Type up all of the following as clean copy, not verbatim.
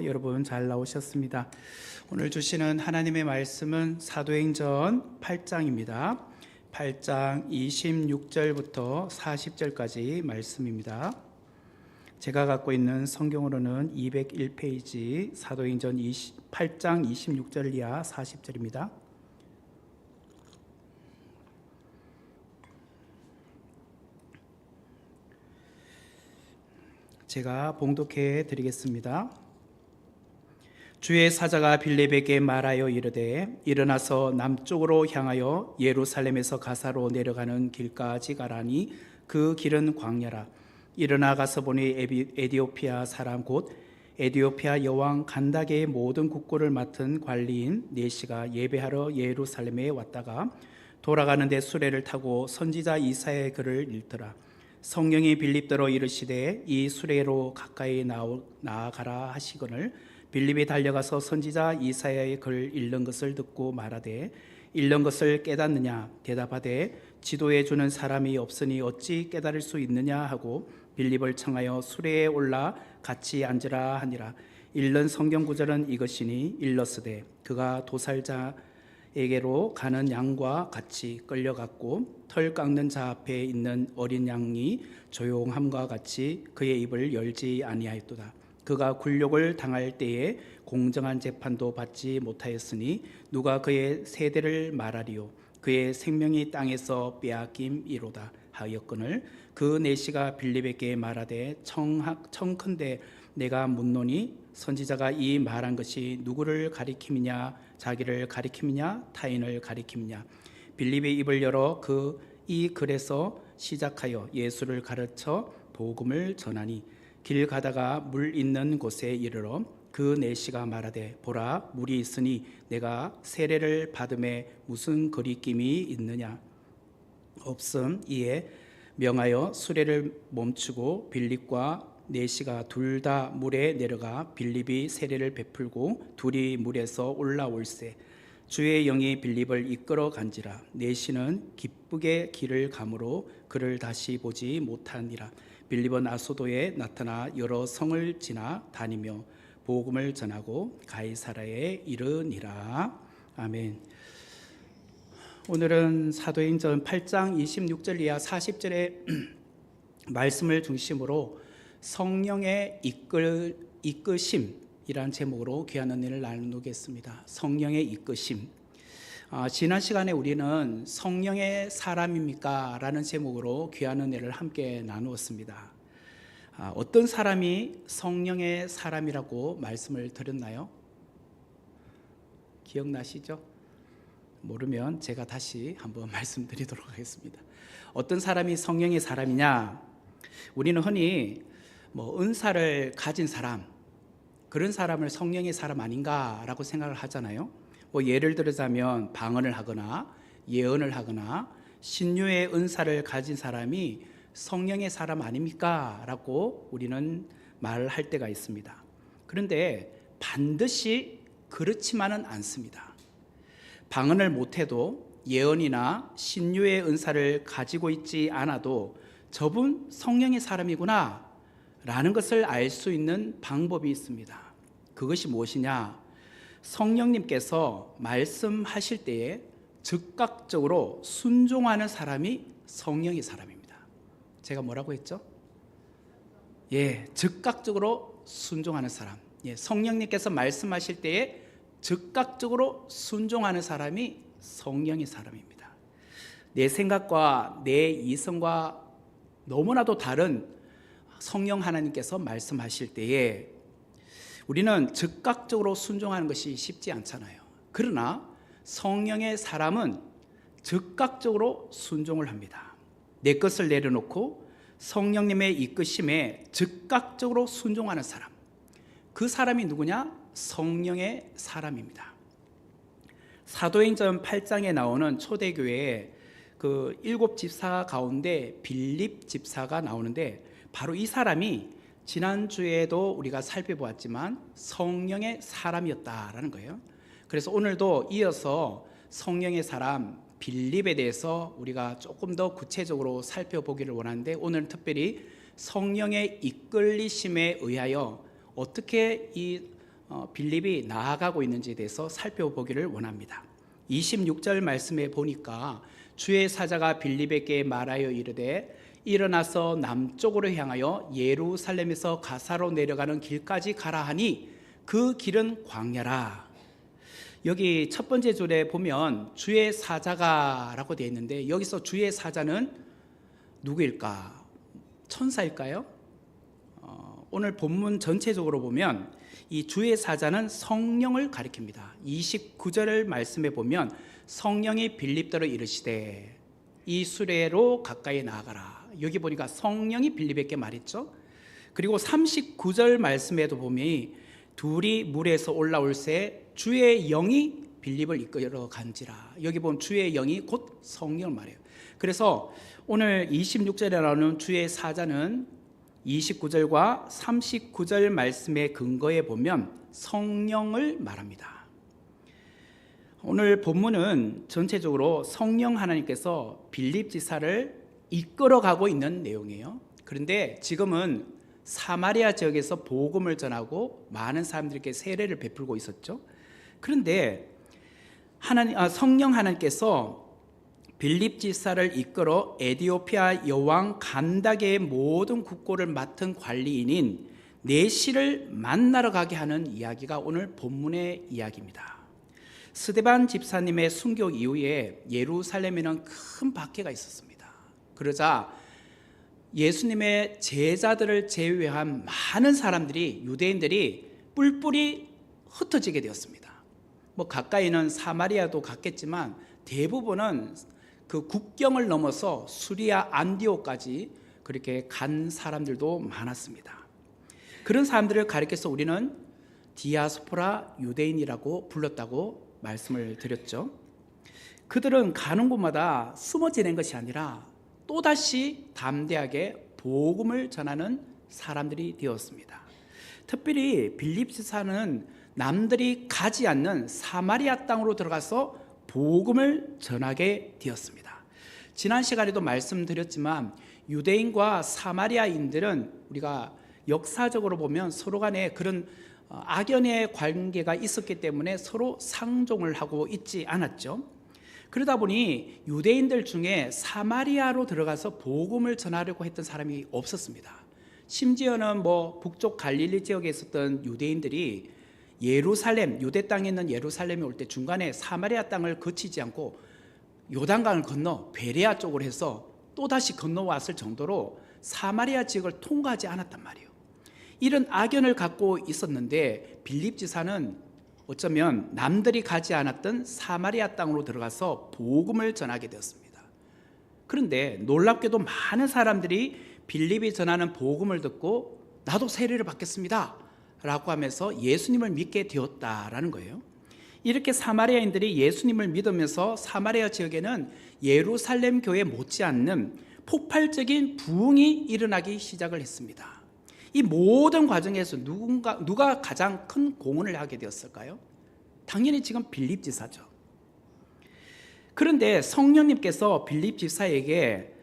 여러분 잘 나오셨습니다. 오늘 주시는 하나님의 말씀은 사도행전 8장입니다. 8장 26절부터 40절까지 말씀입니다. 제가 갖고 있는 성경으로는 201페이지 사도행전 8장 26절 이하 40절입니다. 제가 봉독해 드리겠습니다. 주의 사자가 빌립에게 말하여 이르되 일어나서 남쪽으로 향하여 예루살렘에서 가사로 내려가는 길까지 가라니 그 길은 광야라. 일어나 가서 보니 에디오피아 사람 곧 에디오피아 여왕 간다게의 모든 국고를 맡은 관리인 네시가 예배하러 예루살렘에 왔다가 돌아가는데 수레를 타고 선지자 이사야의 글을 읽더라. 성령이 빌립더러 이르시되 이 수레로 가까이 나아가라 하시거늘 빌립이 달려가서 선지자 이사야의 글 읽는 것을 듣고 말하되 읽는 것을 깨닫느냐 대답하되 지도해 주는 사람이 없으니 어찌 깨달을 수 있느냐 하고 빌립을 청하여 수레에 올라 같이 앉으라 하니라. 읽는 성경 구절은 이것이니 일러스되 그가 도살자에게로 가는 양과 같이 끌려갔고 털 깎는 자 앞에 있는 어린 양이 조용함과 같이 그의 입을 열지 아니하였도다. 그가 굴욕을 당할 때에 공정한 재판도 받지 못하였으니 누가 그의 세대를 말하리요. 그의 생명이 땅에서 빼앗김이로다 하였거늘 그 네시가 빌립에게 말하되 청컨대 내가 묻노니 선지자가 이 말한 것이 누구를 가리킴이냐 자기를 가리킴이냐 타인을 가리킴이냐. 빌립의 입을 열어 이 글에서 시작하여 예수를 가르쳐 복음을 전하니 길 가다가 물 있는 곳에 이르러 그 네시가 말하되 보라 물이 있으니 내가 세례를 받음에 무슨 거리낌이 있느냐 없음. 이에 명하여 수레를 멈추고 빌립과 네시가 둘 다 물에 내려가 빌립이 세례를 베풀고 둘이 물에서 올라올세 주의 영이 빌립을 이끌어 간지라. 네시는 기쁘게 길을 가므로 그를 다시 보지 못하니라. 빌립은 아소도에 나타나 여러 성을 지나 다니며 복음을 전하고 가이사라에 이르니라. 아멘. 오늘은 사도행전 8장 26절 이하 40절의 말씀을 중심으로 성령의 이끄심이란 제목으로 귀한 은혜를 나누겠습니다. 성령의 이끄심. 지난 시간에 우리는 성령의 사람입니까? 라는 제목으로 귀한 은혜를 함께 나누었습니다. 어떤 사람이 성령의 사람이라고 말씀을 드렸나요? 기억나시죠? 모르면 제가 다시 한번 말씀드리도록 하겠습니다. 어떤 사람이 성령의 사람이냐? 우리는 흔히 은사를 가진 사람, 그런 사람을 성령의 사람 아닌가라고 생각을 하잖아요. 예를 들자면 방언을 하거나 예언을 하거나 신유의 은사를 가진 사람이 성령의 사람 아닙니까? 라고 우리는 말을 할 때가 있습니다. 그런데 반드시 그렇지만은 않습니다. 방언을 못해도 예언이나 신유의 은사를 가지고 있지 않아도 저분 성령의 사람이구나 라는 것을 알 수 있는 방법이 있습니다. 그것이 무엇이냐? 성령님께서 말씀하실 때에 즉각적으로 순종하는 사람이 성령의 사람입니다. 제가 뭐라고 했죠? 즉각적으로 순종하는 사람. 성령님께서 말씀하실 때에 즉각적으로 순종하는 사람이 성령의 사람입니다. 내 생각과 내 이성과 너무나도 다른 성령 하나님께서 말씀하실 때에 우리는 즉각적으로 순종하는 것이 쉽지 않잖아요. 그러나 성령의 사람은 즉각적으로 순종을 합니다. 내 것을 내려놓고 성령님의 이끄심에 즉각적으로 순종하는 사람, 그 사람이 누구냐? 성령의 사람입니다. 사도행전 8장에 나오는 초대교회의 그 7 집사 가운데 빌립 집사가 나오는데 바로 이 사람이 지난주에도 우리가 살펴보았지만 성령의 사람이었다라는 거예요. 그래서 오늘도 이어서 성령의 사람 빌립에 대해서 우리가 조금 더 구체적으로 살펴보기를 원하는데, 오늘은 특별히 성령의 이끌리심에 의하여 어떻게 이 빌립이 나아가고 있는지에 대해서 살펴보기를 원합니다. 26절 말씀에 보니까 주의 사자가 빌립에게 말하여 이르되 일어나서 남쪽으로 향하여 예루살렘에서 가사로 내려가는 길까지 가라 하니 그 길은 광야라. 여기 첫 번째 줄에 보면 주의 사자가라고 되어 있는데 여기서 주의 사자는 누구일까? 천사일까요? 오늘 본문 전체적으로 보면 이 주의 사자는 성령을 가리킵니다. 29절 말씀에 보면 성령이 빌립더러 이르시되 이 수레로 가까이 나아가라. 여기 보니까 성령이 빌립에게 말했죠. 그리고 39절 말씀에도 보면 둘이 물에서 올라올새 주의 영이 빌립을 이끌어 간지라. 여기 보면 주의 영이 곧 성령을 말해요. 그래서 오늘 26절에 나오는 주의 사자는 29절과 39절 말씀의 근거에 보면 성령을 말합니다. 오늘 본문은 전체적으로 성령 하나님께서 빌립 지사를 이끌어가고 있는 내용이에요. 그런데 지금은 사마리아 지역에서 복음을 전하고 많은 사람들에게 세례를 베풀고 있었죠. 그런데 성령 하나님께서 빌립 지사를 이끌어 에디오피아 여왕 간다게의 모든 국고를 맡은 관리인인 네시를 만나러 가게 하는 이야기가 오늘 본문의 이야기입니다. 스데반 집사님의 순교 이후에 예루살렘에는 큰 박해가 있었습니다. 그러자 예수님의 제자들을 제외한 많은 사람들이, 유대인들이 뿔뿔이 흩어지게 되었습니다. 가까이는 사마리아도 갔겠지만 대부분은 그 국경을 넘어서 수리아 안디오까지 그렇게 간 사람들도 많았습니다. 그런 사람들을 가리켜서 우리는 디아스포라 유대인이라고 불렀다고 말씀을 드렸죠. 그들은 가는 곳마다 숨어 지낸 것이 아니라 또다시 담대하게 복음을 전하는 사람들이 되었습니다. 특별히 빌립 지사는 남들이 가지 않는 사마리아 땅으로 들어가서 복음을 전하게 되었습니다. 지난 시간에도 말씀드렸지만 유대인과 사마리아인들은 우리가 역사적으로 보면 서로 간에 그런 악연의 관계가 있었기 때문에 서로 상종을 하고 있지 않았죠. 그러다 보니 유대인들 중에 사마리아로 들어가서 복음을 전하려고 했던 사람이 없었습니다. 심지어는 북쪽 갈릴리 지역에 있었던 유대인들이 예루살렘, 유대 땅에 있는 예루살렘에 올 때 중간에 사마리아 땅을 거치지 않고 요단강을 건너 베레아 쪽으로 해서 또다시 건너왔을 정도로 사마리아 지역을 통과하지 않았단 말이에요. 이런 악연을 갖고 있었는데 빌립 지사는 어쩌면 남들이 가지 않았던 사마리아 땅으로 들어가서 복음을 전하게 되었습니다. 그런데 놀랍게도 많은 사람들이 빌립이 전하는 복음을 듣고 나도 세례를 받겠습니다 라고 하면서 예수님을 믿게 되었다라는 거예요. 이렇게 사마리아인들이 예수님을 믿으면서 사마리아 지역에는 예루살렘 교회 못지않는 폭발적인 부흥이 일어나기 시작을 했습니다. 이 모든 과정에서 누가 가장 큰 공헌을 하게 되었을까요? 당연히 지금 빌립 지사죠. 그런데 성령님께서 빌립 지사에게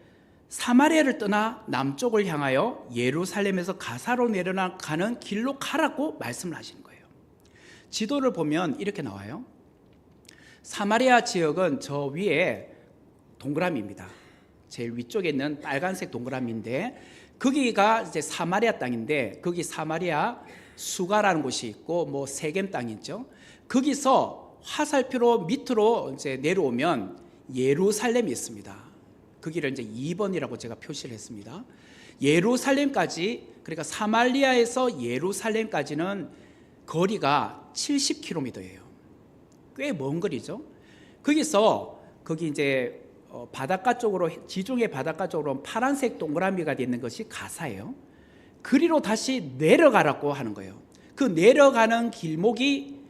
사마리아를 떠나 남쪽을 향하여 예루살렘에서 가사로 내려가는 길로 가라고 말씀을 하시는 거예요. 지도를 보면 이렇게 나와요. 사마리아 지역은 저 위에 동그라미입니다. 제일 위쪽에 있는 빨간색 동그라미인데 거기가 이제 사마리아 땅인데 거기 사마리아 수가라는 곳이 있고 세겜 땅이 있죠. 거기서 화살표로 밑으로 이제 내려오면 예루살렘이 있습니다. 거기를 이제 2번이라고 제가 표시를 했습니다. 예루살렘까지, 그러니까 사마리아에서 예루살렘까지는 거리가 70km예요. 꽤 먼 거리죠. 거기 이제 바닷가 쪽으로, 지중해 바닷가 쪽으로 파란색 동그라미가 되어 있는 것이 가사예요. 그리로 다시 내려가라고 하는 거예요. 그 내려가는 길목이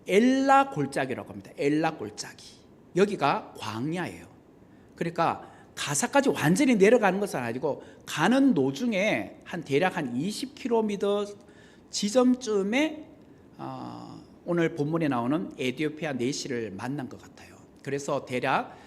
엘라 골짜기라고 합니다. 엘라 골짜기. 여기가 광야예요. 그러니까 가사까지 완전히 내려가는 것은 아니고 가는 도중에 대략 한 20km 지점쯤에 오늘 본문에 나오는 에디오피아 네시를 만난 것 같아요. 그래서 대략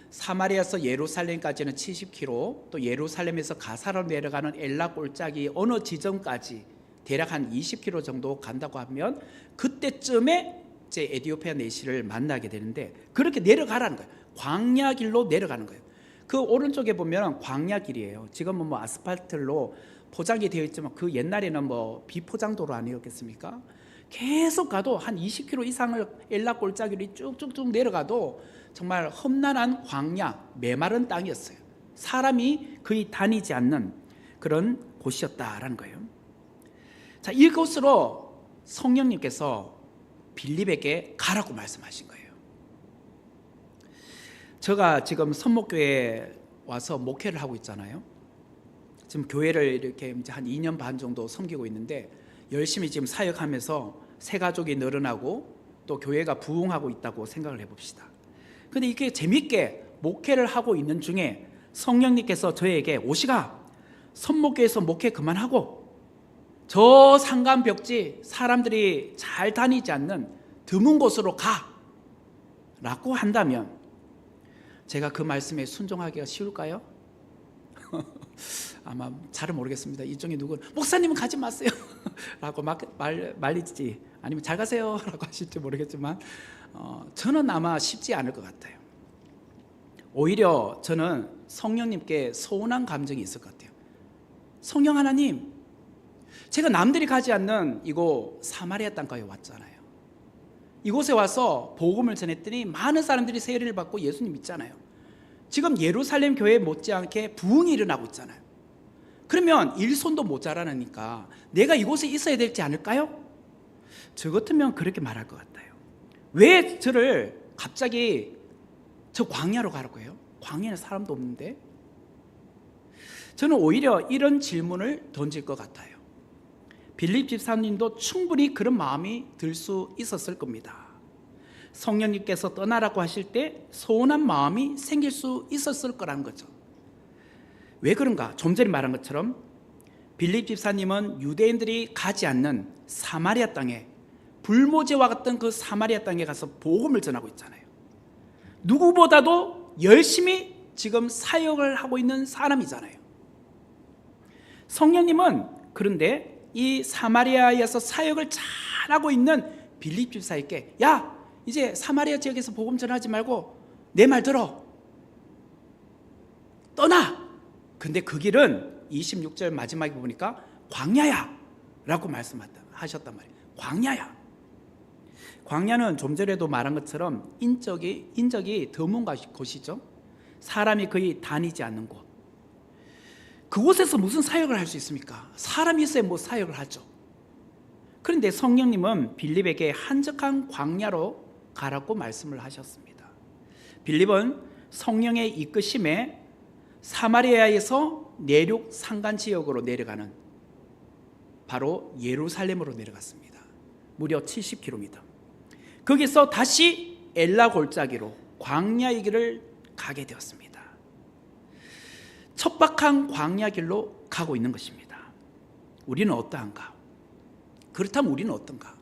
사마리아에서 예루살렘까지는 70km, 또 예루살렘에서 가사로 내려가는 엘라 골짜기 어느 지점까지 대략 한 20km 정도 간다고 하면 그때쯤에 이제 에티오피아 내시를 만나게 되는데, 그렇게 내려가라는 거예요. 광야길로 내려가는 거예요. 그 오른쪽에 보면 광야길이에요. 지금은 뭐 아스팔트로 포장이 되어 있지만 그 옛날에는 뭐 비포장도로 아니었겠습니까? 계속 가도 한 20km 이상을 엘라 골짜기로 쭉쭉쭉 내려가도 정말 험난한 광야, 메마른 땅이었어요. 사람이 거의 다니지 않는 그런 곳이었다라는 거예요. 자, 이곳으로 성령님께서 빌립에게 가라고 말씀하신 거예요. 제가 지금 선목교회에 와서 목회를 하고 있잖아요. 지금 교회를 이렇게 이제 한 2년 반 정도 섬기고 있는데, 열심히 지금 사역하면서 새 가족이 늘어나고 또 교회가 부흥하고 있다고 생각을 해봅시다. 근데 이게 재밌게 목회를 하고 있는 중에 성령님께서 저에게 오시가 선목교회에서 목회 그만하고 저 산간 벽지 사람들이 잘 다니지 않는 드문 곳으로 가 라고 한다면 제가 그 말씀에 순종하기가 쉬울까요? 아마 잘은 모르겠습니다. 이쪽에 누군 목사님은 가지 마세요 라고 말리지, 아니면 잘 가세요 라고 하실지 모르겠지만 저는 아마 쉽지 않을 것 같아요. 오히려 저는 성령님께 서운한 감정이 있을 것 같아요. 성령 하나님, 제가 남들이 가지 않는 이곳 사마리아 땅까지 왔잖아요. 이곳에 와서 복음을 전했더니 많은 사람들이 세례를 받고 예수님 믿잖아요. 지금 예루살렘 교회 못지않게 부흥이 일어나고 있잖아요. 그러면 일손도 모자라니까 내가 이곳에 있어야 되지 않을까요? 저 같으면 그렇게 말할 것 같아요. 왜 저를 갑자기 저 광야로 가라고 해요? 광야에 사람도 없는데. 저는 오히려 이런 질문을 던질 것 같아요. 빌립 집사님도 충분히 그런 마음이 들 수 있었을 겁니다. 성령님께서 떠나라고 하실 때 서운한 마음이 생길 수 있었을 거라는 거죠. 왜 그런가? 좀 전에 말한 것처럼 빌립 집사님은 유대인들이 가지 않는 사마리아 땅에, 불모지와 같은 그 사마리아 땅에 가서 복음을 전하고 있잖아요. 누구보다도 열심히 지금 사역을 하고 있는 사람이잖아요. 성령님은 그런데 이 사마리아에서 사역을 잘하고 있는 빌립 집사에게, 야, 이제 사마리아 지역에서 복음 전하지 말고 내 말 들어, 떠나. 근데 그 길은 26절 마지막에 보니까 광야야 라고 말씀하셨단 말이에요. 광야야. 광야는 좀 전에도 말한 것처럼 인적이 드문 곳이죠. 사람이 거의 다니지 않는 곳. 그곳에서 무슨 사역을 할 수 있습니까? 사람이 있어야 뭐 사역을 하죠. 그런데 성령님은 빌립에게 한적한 광야로 가라고 말씀을 하셨습니다. 빌립은 성령의 이끄심에 사마리아에서 내륙 산간 지역으로 내려가는, 바로 예루살렘으로 내려갔습니다. 무려 70km. 거기서 다시 엘라 골짜기로 광야의 길을 가게 되었습니다. 척박한 광야 길로 가고 있는 것입니다. 우리는 어떠한가? 그렇다면 우리는 어떤가?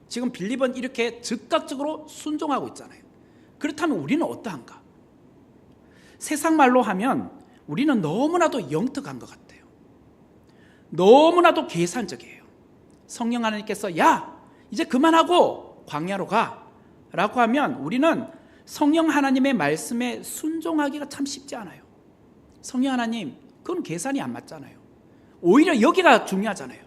지금 빌립은 이렇게 즉각적으로 순종하고 있잖아요. 그렇다면 우리는 어떠한가? 세상 말로 하면 우리는 너무나도 영특한 것 같아요. 너무나도 계산적이에요. 성령 하나님께서 야, 이제 그만하고 광야로 가 라고 하면 우리는 성령 하나님의 말씀에 순종하기가 참 쉽지 않아요. 성령 하나님, 그건 계산이 안 맞잖아요. 오히려 여기가 중요하잖아요.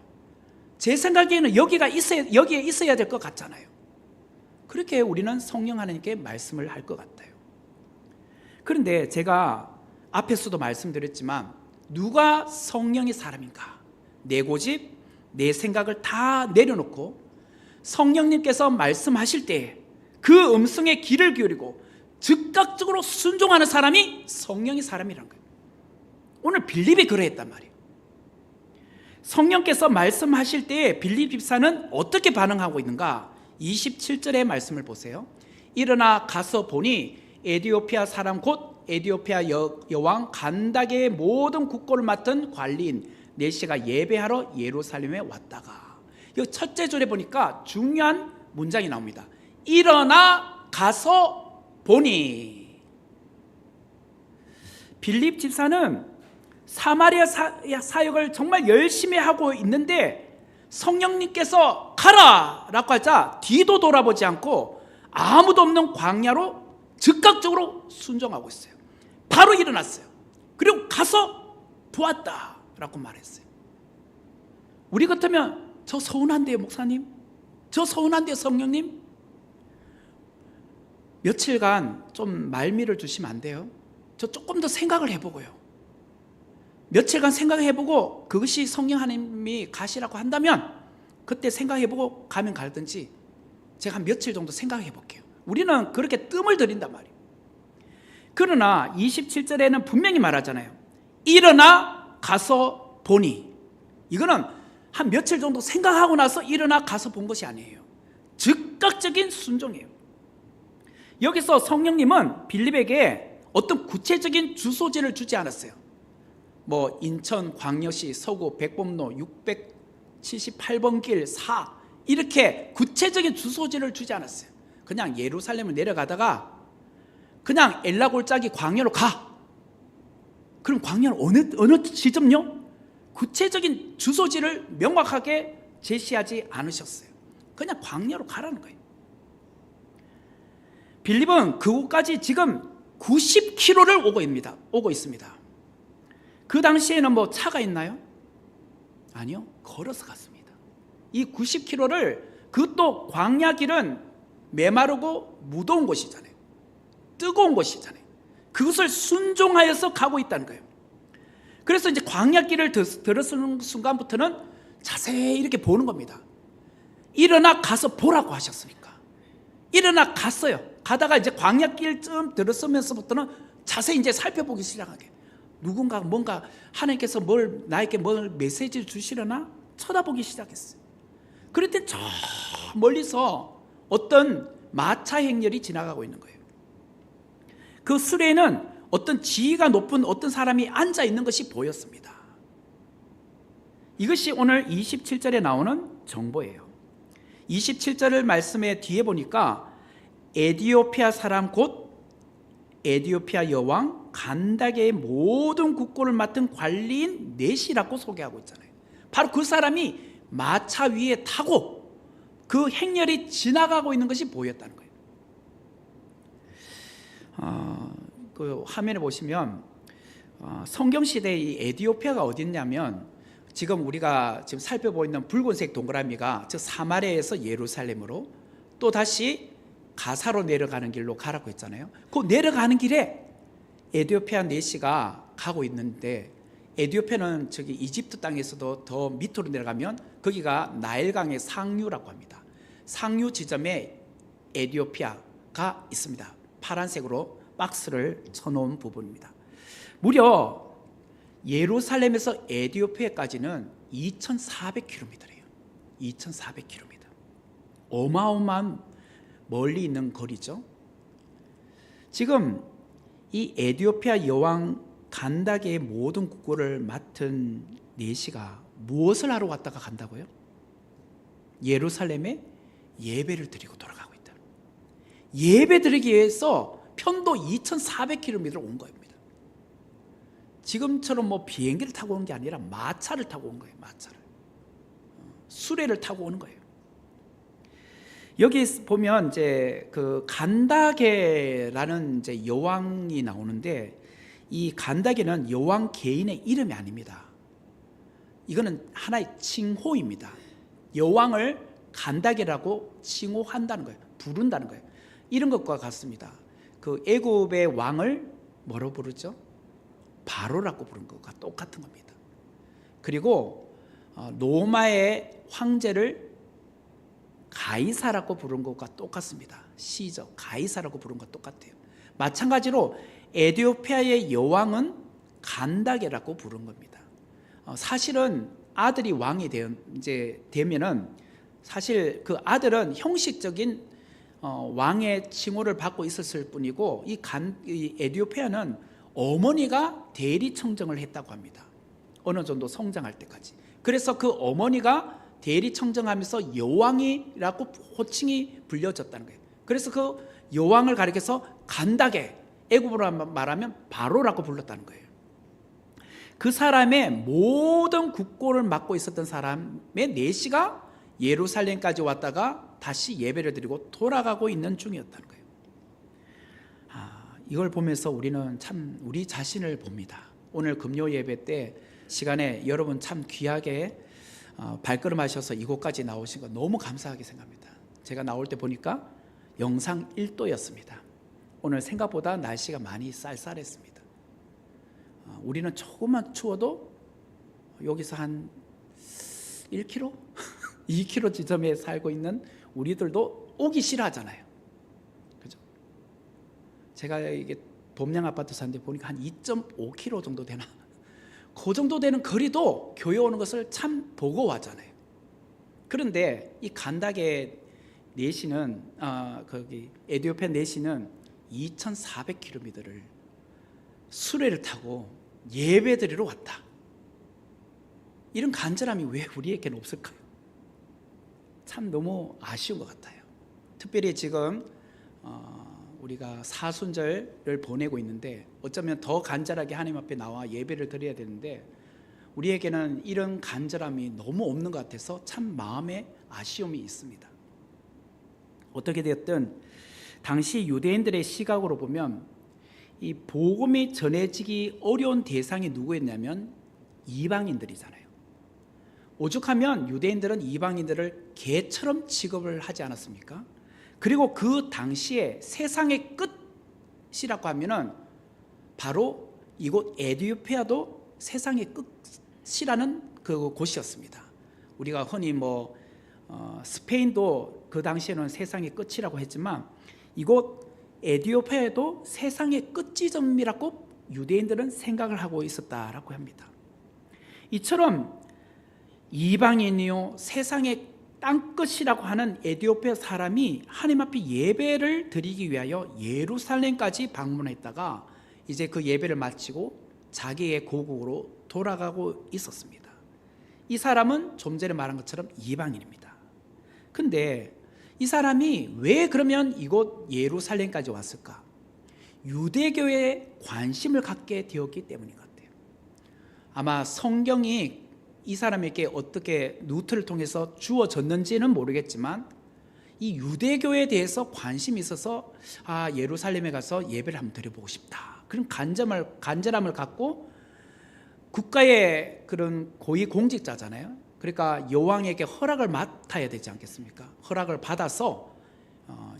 제 생각에는 여기에 있어야 될 것 같잖아요. 그렇게 우리는 성령 하나님께 말씀을 할 것 같아요. 그런데 제가 앞에서도 말씀드렸지만 누가 성령의 사람인가? 내 고집, 내 생각을 다 내려놓고 성령님께서 말씀하실 때 그 음성에 귀를 기울이고 즉각적으로 순종하는 사람이 성령의 사람이라는 거예요. 오늘 빌립이 그러했단 말이에요. 성령께서 말씀하실 때 빌립 집사는 어떻게 반응하고 있는가? 27절의 말씀을 보세요. 일어나 가서 보니 에티오피아 사람 곧 에티오피아 여왕 간다게의 모든 국고를 맡은 관리인 네시가 예배하러 예루살렘에 왔다가, 이 첫째 줄에 보니까 중요한 문장이 나옵니다. 일어나 가서 보니. 빌립 집사는 사마리아 사역을 정말 열심히 하고 있는데 성령님께서 가라 라고 하자 뒤도 돌아보지 않고 아무도 없는 광야로 즉각적으로 순종하고 있어요. 바로 일어났어요. 그리고 가서 보았다 라고 말했어요. 우리 같으면 저 서운한데요 목사님, 저 서운한데요 성령님, 며칠간 좀 말미를 주시면 안 돼요? 저 조금 더 생각을 해보고요, 며칠간 생각해보고 그것이 성령 하나님이 가시라고 한다면 그때 생각해보고 가면 가든지 제가 한 며칠 정도 생각해볼게요. 우리는 그렇게 뜸을 들인단 말이에요. 그러나 27절에는 분명히 말하잖아요. 일어나 가서 보니. 이거는 한 며칠 정도 생각하고 나서 일어나 가서 본 것이 아니에요. 즉각적인 순종이에요. 여기서 성령님은 빌립에게 어떤 구체적인 주소지를 주지 않았어요. 뭐 인천 광역시 서구 백범로 678번 길 4 이렇게 구체적인 주소지를 주지 않았어요. 그냥 예루살렘을 내려가다가 그냥 엘라 골짜기 광야로 가. 그럼 광야는 어느 지점요? 구체적인 주소지를 명확하게 제시하지 않으셨어요. 그냥 광야로 가라는 거예요. 빌립은 그곳까지 지금 90km를 오고 있습니다. 그 당시에는 뭐 차가 있나요? 아니요, 걸어서 갔습니다. 이 90km를, 그것도 광야 길은 메마르고 무더운 곳이잖아요. 뜨거운 곳이잖아요. 그것을 순종하여서 가고 있다는 거예요. 그래서 이제 광야 길을 들어서는 순간부터는 자세히 이렇게 보는 겁니다. 일어나 가서 보라고 하셨으니까 일어나 갔어요. 가다가 이제 광야 길쯤 들어서면서부터는 자세히 이제 살펴보기 시작하게. 누군가 뭔가 하나님께서 나에게 뭘 메시지를 주시려나 쳐다보기 시작했어요. 그럴 때 저 멀리서 어떤 마차 행렬이 지나가고 있는 거예요. 그 수레에는 어떤 지위가 높은 어떤 사람이 앉아 있는 것이 보였습니다. 이것이 오늘 27절에 나오는 정보예요. 27절 말씀의 뒤에 보니까 에디오피아 사람 곧 에디오피아 여왕 간다게의 모든 국고를 맡은 관리인 넷이라고 소개하고 있잖아요. 바로 그 사람이 마차 위에 타고 그 행렬이 지나가고 있는 것이 보였다는 거예요. 그 화면에 보시면 성경 시대의 이 에디오피아가 어디 있냐면 지금 우리가 지금 살펴보고 있는 붉은색 동그라미가 즉 사마리아에서 예루살렘으로 또 다시 가사로 내려가는 길로 가라고 했잖아요. 그 내려가는 길에 에디오피아 넷시가 가고 있는데, 에디오피아는 저기 이집트 땅에서도 더 밑으로 내려가면 거기가 나일강의 상류라고 합니다. 상류 지점에 에디오피아가 있습니다. 파란색으로 박스를 쳐놓은 부분입니다. 무려 예루살렘에서 에디오피아까지는 2,400km예요. 2,400km. 어마어마한 멀리 있는 거리죠. 지금 이 에디오피아 여왕 간다게의 모든 국고를 맡은 넷시가 무엇을 하러 갔다가 간다고요? 예루살렘에 예배를 드리고 돌아가고 있다. 예배 드리기 위해서 편도 2,400km를 온 겁니다. 지금처럼 뭐 비행기를 타고 온 게 아니라 마차를 타고 온 거예요. 마차를. 수레를 타고 오는 거예요. 여기 보면 이제 그 간다게라는 이제 여왕이 나오는데, 이 간다게는 여왕 개인의 이름이 아닙니다. 이거는 하나의 칭호입니다. 여왕을 간다게라고 칭호한다는 거예요. 부른다는 거예요. 이런 것과 같습니다. 그 애굽의 왕을 뭐로 부르죠? 바로라고 부른 것과 똑같은 겁니다. 그리고 로마의 황제를 가이사라고 부른 것과 똑같습니다. 시저 가이사라고 부른 것과 똑같아요. 마찬가지로 에디오피아의 여왕은 간다게라고 부른 겁니다. 사실은 아들이 왕이 되면은 사실 그 아들은 형식적인 왕의 칭호를 받고 있었을 뿐이고, 이 에디오피아는 어머니가 대리 청정을 했다고 합니다. 어느 정도 성장할 때까지. 그래서 그 어머니가 대리 청정하면서 여왕이라고 호칭이 불려졌다는 거예요. 그래서 그 여왕을 가리켜서 간다게, 애굽어로 말하면 바로라고 불렀다는 거예요. 그 사람의 모든 국고를 맡고 있었던 사람의 내시가 예루살렘까지 왔다가 다시 예배를 드리고 돌아가고 있는 중이었다는 거예요. 이걸 보면서 우리는 참 우리 자신을 봅니다. 오늘 금요 예배 때 시간에 여러분 참 귀하게 발걸음하셔서 이곳까지 나오신 거 너무 감사하게 생각합니다. 제가 나올 때 보니까 영상 1도였습니다. 오늘 생각보다 날씨가 많이 쌀쌀했습니다. 우리는 조금만 추워도 여기서 한 1km? 2km 지점에 살고 있는 우리들도 오기 싫어하잖아요. 그죠? 제가 이게 봄양 아파트 사는데 보니까 한 2.5km 정도 되나? 그 정도 되는 거리도 교회 오는 것을 참 버거워하잖아요. 그런데 이 간닥의 내시는 거기 에디오피아 내시는 2,400km를 수레를 타고 예배드리러 왔다. 이런 간절함이 왜 우리에게는 없을까요? 참 너무 아쉬운 것 같아요. 특별히 지금 우리가 사순절을 보내고 있는데 어쩌면 더 간절하게 하나님 앞에 나와 예배를 드려야 되는데 우리에게는 이런 간절함이 너무 없는 것 같아서 참 마음에 아쉬움이 있습니다. 어떻게 되었든 당시 유대인들의 시각으로 보면 이 복음이 전해지기 어려운 대상이 누구였냐면 이방인들이잖아요. 오죽하면 유대인들은 이방인들을 개처럼 취급을 하지 않았습니까? 그리고 그 당시에 세상의 끝이라고 하면은 바로 이곳 에디오피아도 세상의 끝이라는 그 곳이었습니다. 우리가 흔히 스페인도 그 당시에는 세상의 끝이라고 했지만 이곳 에디오피아에도 세상의 끝지점이라고 유대인들은 생각을 하고 있었다라고 합니다. 이처럼 이방인이요 세상의 땅끝이라고 하는 에디오피아 사람이 하나님 앞에 예배를 드리기 위하여 예루살렘까지 방문했다가 이제 그 예배를 마치고 자기의 고국으로 돌아가고 있었습니다. 이 사람은 좀 전에 말한 것처럼 이방인입니다. 근데 이 사람이 왜 그러면 이곳 예루살렘까지 왔을까? 유대교에 관심을 갖게 되었기 때문인 것 같아요. 아마 성경이 이 사람에게 어떻게 루트를 통해서 주어졌는지는 모르겠지만 이 유대교에 대해서 관심이 있어서 예루살렘에 가서 예배를 한번 드려보고 싶다. 그런 간절함을 갖고 국가의 그런 고위 공직자잖아요. 그러니까 여왕에게 허락을 맡아야 되지 않겠습니까? 허락을 받아서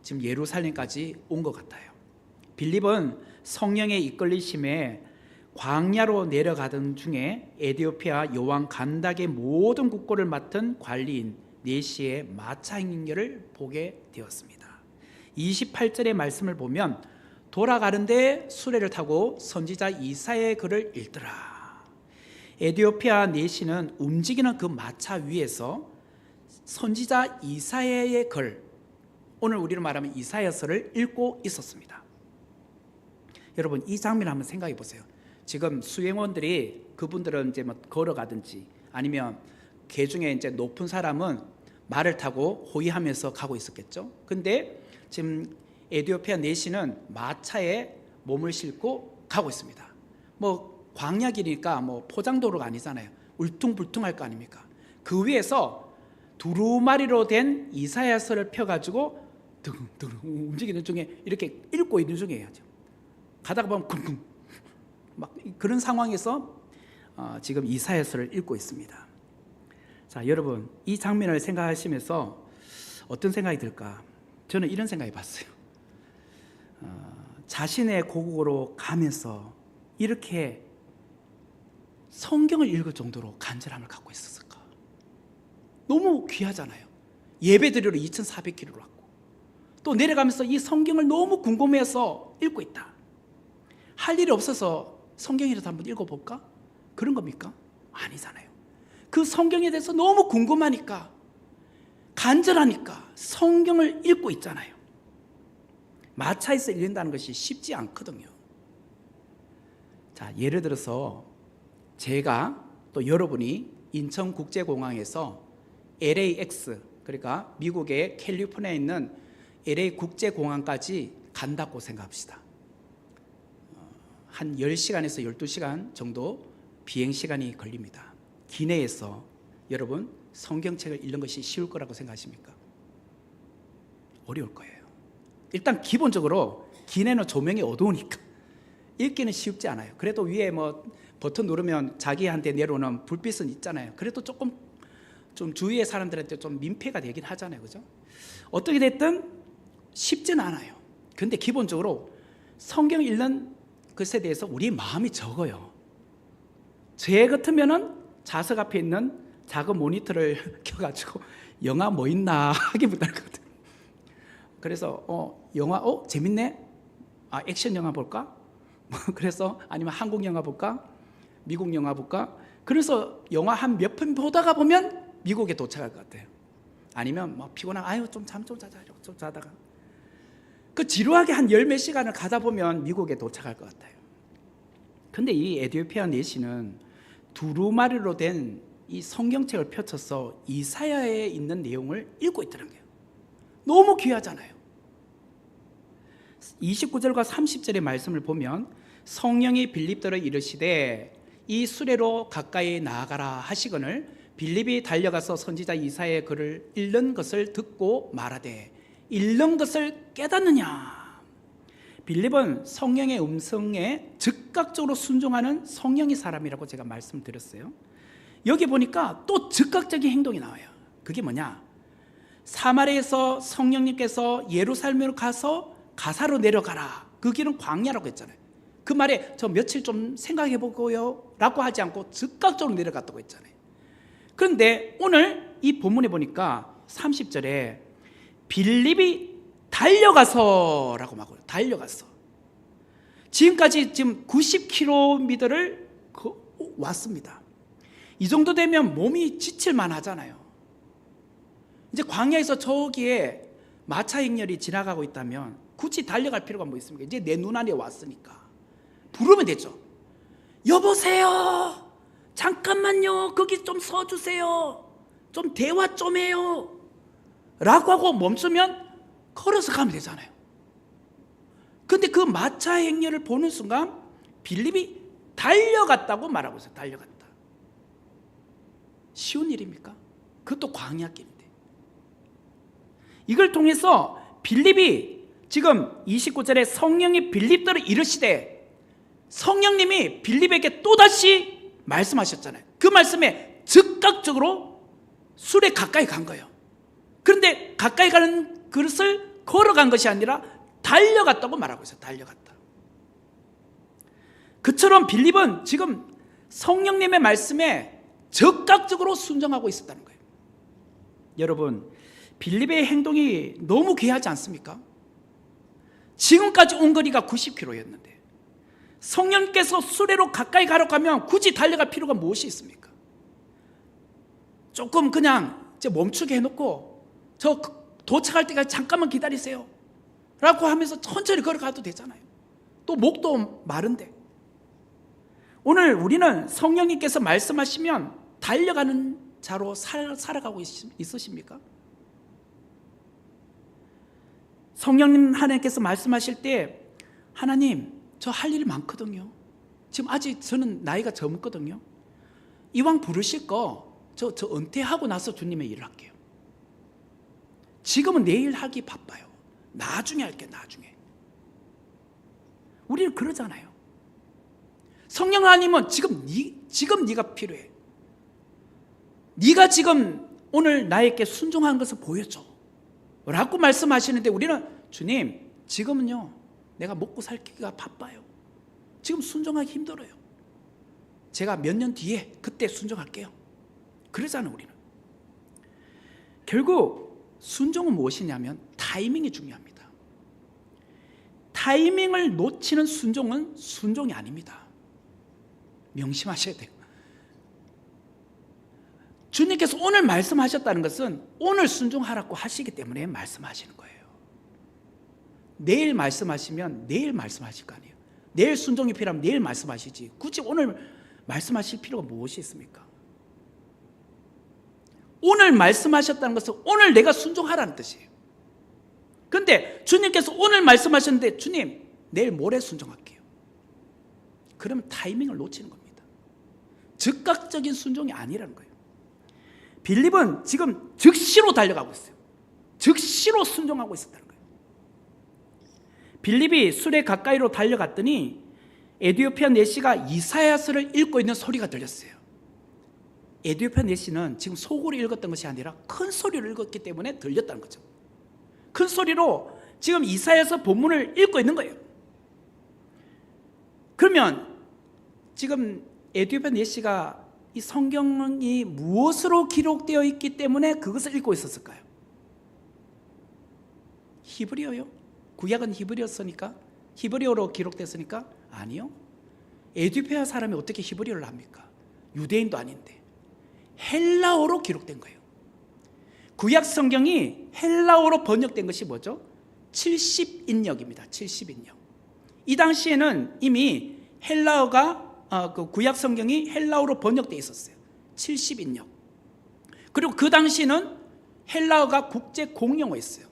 지금 예루살렘까지 온 것 같아요. 빌립은 성령의 이끌리심에 광야로 내려가던 중에 에디오피아 여왕 간닥의 모든 국고를 맡은 관리인 네시의 마차 행렬을 보게 되었습니다. 28절의 말씀을 보면 돌아가는데 수레를 타고 선지자 이사야의 글을 읽더라. 에디오피아 네시는 움직이는 그 마차 위에서 선지자 이사야의 글, 오늘 우리로 말하면 이사야서를 읽고 있었습니다. 여러분 이 장면을 한번 생각해 보세요. 지금 수행원들이 그분들은 이제 걸어가든지 아니면 개 중에 이제 높은 사람은 말을 타고 호위하면서 가고 있었겠죠. 근데 지금 에디오피아 내시는 마차에 몸을 싣고 가고 있습니다. 광야길이니까 포장도로가 아니잖아요. 울퉁불퉁할 거 아닙니까? 그 위에서 두루마리로 된 이사야서를 펴가지고 드릉드릉 움직이는 중에 이렇게 읽고 있는 중이에요. 가다가 보면 쿵쿵 그런 상황에서 지금 이사야서를 읽고 있습니다. 자, 여러분 이 장면을 생각하시면서 어떤 생각이 들까? 저는 이런 생각이 봤어요. 자신의 고국으로 가면서 이렇게 성경을 읽을 정도로 간절함을 갖고 있었을까? 너무 귀하잖아요. 예배드리러 2,400km를 왔고 또 내려가면서 이 성경을 너무 궁금해서 읽고 있다. 할 일이 없어서 성경이라도 한번 읽어볼까? 그런 겁니까? 아니잖아요. 그 성경에 대해서 너무 궁금하니까 간절하니까 성경을 읽고 있잖아요. 마차에서 읽는다는 것이 쉽지 않거든요. 자, 예를 들어서 제가 또 여러분이 인천국제공항에서 LAX, 그러니까 미국의 캘리포니아에 있는 LA 국제공항까지 간다고 생각합시다. 한 10시간에서 12시간 정도 비행 시간이 걸립니다. 기내에서 여러분 성경책을 읽는 것이 쉬울 거라고 생각하십니까? 어려울 거예요. 일단 기본적으로 기내는 조명이 어두우니까 읽기는 쉽지 않아요. 그래도 위에 뭐 버튼 누르면 자기한테 내려오는 불빛은 있잖아요. 그래도 조금 좀 주위의 사람들한테 좀 민폐가 되긴 하잖아요. 그죠? 어떻게 됐든 쉽지는 않아요. 근데 기본적으로 성경 읽는 것에 대해서 우리 마음이 적어요. 제 같으면은 좌석 앞에 있는 작은 모니터를 켜가지고 영화 뭐 있나 하기보다 하거든. 그래서 영화 재밌네. 액션 영화 볼까? 그래서 아니면 한국 영화 볼까? 미국 영화 볼까? 그래서 영화 한 몇 편 보다가 보면 미국에 도착할 것 같아요. 아니면 뭐 피곤하고 좀 잠 좀 자자 좀 자다가 그 지루하게 한 열 몇 시간을 가다 보면 미국에 도착할 것 같아요. 근데 이 에티오피아 내시는 두루마리로 된 이 성경책을 펼쳐서 이사야에 있는 내용을 읽고 있더라는 거예요. 너무 귀하잖아요. 29절과 30절의 말씀을 보면 성령이 빌립더를 이르시되 이 수레로 가까이 나아가라 하시거늘 빌립이 달려가서 선지자 이사야의 글을 읽는 것을 듣고 말하되 읽는 것을 깨닫느냐. 빌립은 성령의 음성에 즉각적으로 순종하는 성령의 사람이라고 제가 말씀드렸어요. 여기 보니까 또 즉각적인 행동이 나와요. 그게 뭐냐? 사마리아에서 성령님께서 예루살렘으로 가서 가사로 내려가라. 그 길은 광야라고 했잖아요. 그 말에 저 며칠 좀 생각해 보고요 라고 하지 않고 즉각적으로 내려갔다고 했잖아요. 그런데 오늘 이 본문에 보니까 30절에 빌립이 달려가서 라고 막 달려갔어. 지금까지 지금 90km를 왔습니다. 이 정도 되면 몸이 지칠만 하잖아요. 이제 광야에서 저기에 마차 행렬이 지나가고 있다면 굳이 달려갈 필요가 뭐 있습니까? 이제 내 눈안에 왔으니까 부르면 되죠. 여보세요, 잠깐만요, 거기 좀 서주세요, 좀 대화 좀 해요 라고 하고 멈추면 걸어서 가면 되잖아요. 근데 그 마차 행렬을 보는 순간 빌립이 달려갔다고 말하고 있어요. 달려갔다. 쉬운 일입니까? 그것도 광야길인데. 이걸 통해서 빌립이 지금 29절에 성령이 빌립더를 이르시되 성령님이 빌립에게 또다시 말씀하셨잖아요. 그 말씀에 즉각적으로 술에 가까이 간 거예요. 그런데 가까이 가는 그릇을 걸어간 것이 아니라 달려갔다고 말하고 있어요. 달려갔다. 그처럼 빌립은 지금 성령님의 말씀에 즉각적으로 순종하고 있었다는 거예요. 여러분, 빌립의 행동이 너무 귀하지 않습니까? 지금까지 온 거리가 90km였는데 성령께서 수레로 가까이 가려고 하면 굳이 달려갈 필요가 무엇이 있습니까? 조금 그냥 멈추게 해놓고 저 도착할 때까지 잠깐만 기다리세요 라고 하면서 천천히 걸어가도 되잖아요. 또 목도 마른데. 오늘 우리는 성령님께서 말씀하시면 달려가는 자로 살아가고 있으십니까? 성령님 하나님께서 말씀하실 때 하나님, 저 할 일이 많거든요. 지금 아직 저는 나이가 젊거든요. 이왕 부르실 거 저 은퇴하고 나서 주님의 일을 할게요. 지금은 내일 하기 바빠요. 나중에 할게요. 나중에. 우리는 그러잖아요. 성령 하나님은 지금 네가 필요해. 네가 지금 오늘 나에게 순종하는 것을 보여줘 라고 말씀하시는데 우리는 주님, 지금은요 내가 먹고 살기가 바빠요. 지금 순종하기 힘들어요. 제가 몇 년 뒤에 그때 순종할게요. 그러잖아요. 우리는. 결국 순종은 무엇이냐면 타이밍이 중요합니다. 타이밍을 놓치는 순종은 순종이 아닙니다. 명심하셔야 돼요. 주님께서 오늘 말씀하셨다는 것은 오늘 순종하라고 하시기 때문에 말씀하시는 거예요. 내일 말씀하시면 내일 말씀하실 거 아니에요. 내일 순종이 필요하면 내일 말씀하시지 굳이 오늘 말씀하실 필요가 무엇이 있습니까? 오늘 말씀하셨다는 것은 오늘 내가 순종하라는 뜻이에요. 그런데 주님께서 오늘 말씀하셨는데 주님 내일 모레 순종할게요. 그러면 타이밍을 놓치는 겁니다. 즉각적인 순종이 아니라는 거예요. 빌립은 지금 즉시로 달려가고 있어요. 즉시로 순종하고 있었다는 거예요. 빌립이 술에 가까이로 달려갔더니 에디오피아 내시가 이사야서를 읽고 있는 소리가 들렸어요. 에디오피아 내시는 지금 속으로 읽었던 것이 아니라 큰 소리로 읽었기 때문에 들렸다는 거죠. 큰 소리로 지금 이사야서 본문을 읽고 있는 거예요. 그러면 지금 에디오피아 내시가 이 성경이 무엇으로 기록되어 있기 때문에 그것을 읽고 있었을까요? 히브리어요? 구약은 히브리어였으니까? 히브리어로 기록됐으니까? 아니요. 에디오피아 사람이 어떻게 히브리어를 합니까? 유대인도 아닌데. 헬라어로 기록된 거예요. 구약 성경이 헬라어로 번역된 것이 뭐죠? 70인역입니다. 70인역. 이 당시에는 이미 헬라어가 그 구약 성경이 헬라어로 번역되어 있었어요. 70인역. 그리고 그 당시에는 헬라어가 국제 공용어였어요.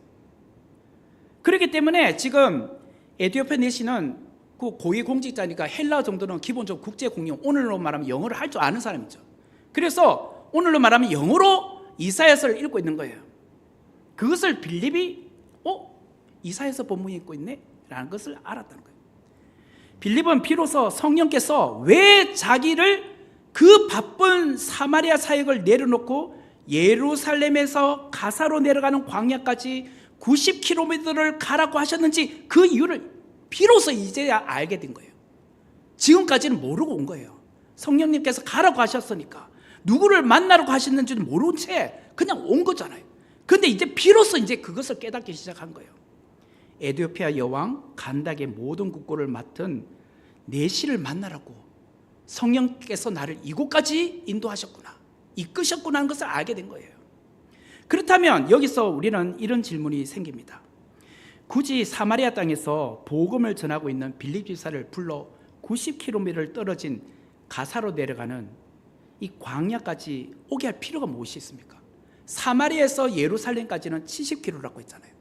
그렇기 때문에 지금 에디오피아 내시는 그 고위 공직자니까 헬라어 정도는 기본적으로 국제 공용, 오늘로 말하면 영어를 할 줄 아는 사람이죠. 그래서 오늘로 말하면 영어로 이사야서를 읽고 있는 거예요. 그것을 빌립이 이사야서 본문이 읽고 있네? 라는 것을 알았다는 거예요. 빌립은 비로소 성령께서 왜 자기를 그 바쁜 사마리아 사역을 내려놓고 예루살렘에서 가사로 내려가는 광야까지 90km를 가라고 하셨는지 그 이유를 비로소 이제야 알게 된 거예요. 지금까지는 모르고 온 거예요. 성령님께서 가라고 하셨으니까 누구를 만나라고 하셨는지는 모른 채 그냥 온 거잖아요. 근데 이제 비로소 이제 그것을 깨닫기 시작한 거예요. 에디오피아 여왕 간닥의 모든 국고를 맡은 내시를 만나라고 성령께서 나를 이곳까지 인도하셨구나, 이끄셨구나 하는 것을 알게 된 거예요. 그렇다면 여기서 우리는 이런 질문이 생깁니다. 굳이 사마리아 땅에서 복음을 전하고 있는 빌립 집사를 불러 90km를 떨어진 가사로 내려가는 이 광야까지 오게 할 필요가 무엇이 있습니까? 사마리아에서 예루살렘까지는 70km라고 했잖아요.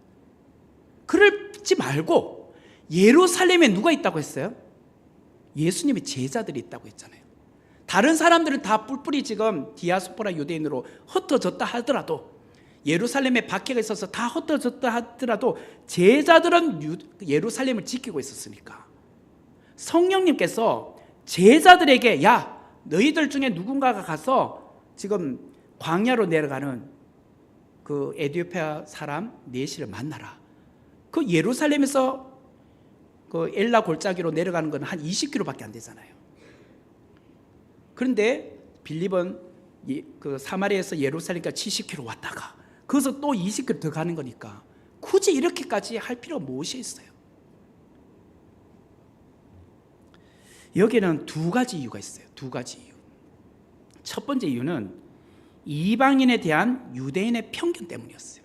그러지 말고 예루살렘에 누가 있다고 했어요? 예수님의 제자들이 있다고 했잖아요. 다른 사람들은 다 뿔뿔이 지금 디아스포라 유대인으로 흩어졌다 하더라도, 예루살렘에 박해가 있어서 다 흩어졌다 하더라도 제자들은 예루살렘을 지키고 있었으니까 성령님께서 제자들에게 야, 너희들 중에 누군가가 가서 지금 광야로 내려가는 그 에디오피아 사람 내시를 만나라. 그 예루살렘에서 그 엘라 골짜기로 내려가는 건 한 20km밖에 안 되잖아요. 그런데 빌립은 그 사마리아에서 예루살렘까지 70km 왔다가 거기서 또 20km 더 가는 거니까 굳이 이렇게까지 할 필요가 무엇이 있어요? 여기에는 두 가지 이유가 있어요. 두 가지 이유. 첫 번째 이유는 이방인에 대한 유대인의 편견 때문이었어요.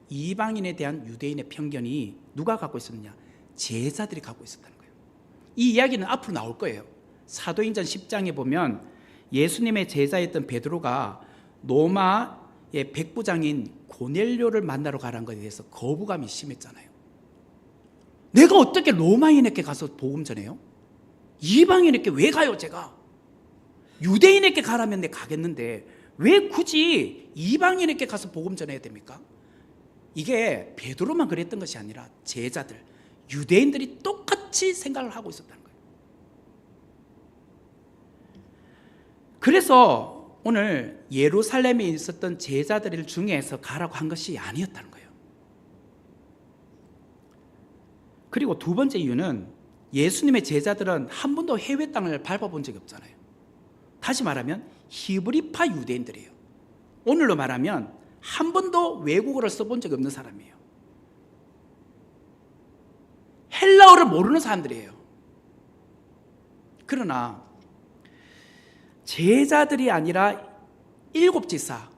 이방인에 대한 유대인의 편견이 누가 갖고 있었느냐? 제자들이 갖고 있었다는 거예요. 이 이야기는 앞으로 나올 거예요. 사도행전 10장에 보면 예수님의 제자였던 베드로가 로마의 백부장인 고넬료를 만나러 가라는 것에 대해서 거부감이 심했잖아요. 내가 어떻게 로마인에게 가서 복음 전해요? 이방인에게 왜 가요? 제가 유대인에게 가라면 내가 가겠는데 왜 굳이 이방인에게 가서 복음 전해야 됩니까? 이게 베드로만 그랬던 것이 아니라 제자들, 유대인들이 똑같이 생각을 하고 있었다는 거예요. 그래서 오늘 예루살렘에 있었던 제자들 중에서 가라고 한 것이 아니었다는 거예요. 그리고 두 번째 이유는 예수님의 제자들은 한 번도 해외 땅을 밟아본 적이 없잖아요. 다시 말하면 히브리파 유대인들이에요. 오늘로 말하면 한 번도 외국어를 써본 적이 없는 사람이에요. 헬라어를 모르는 사람들이에요. 그러나 제자들이 아니라 일곱 집사,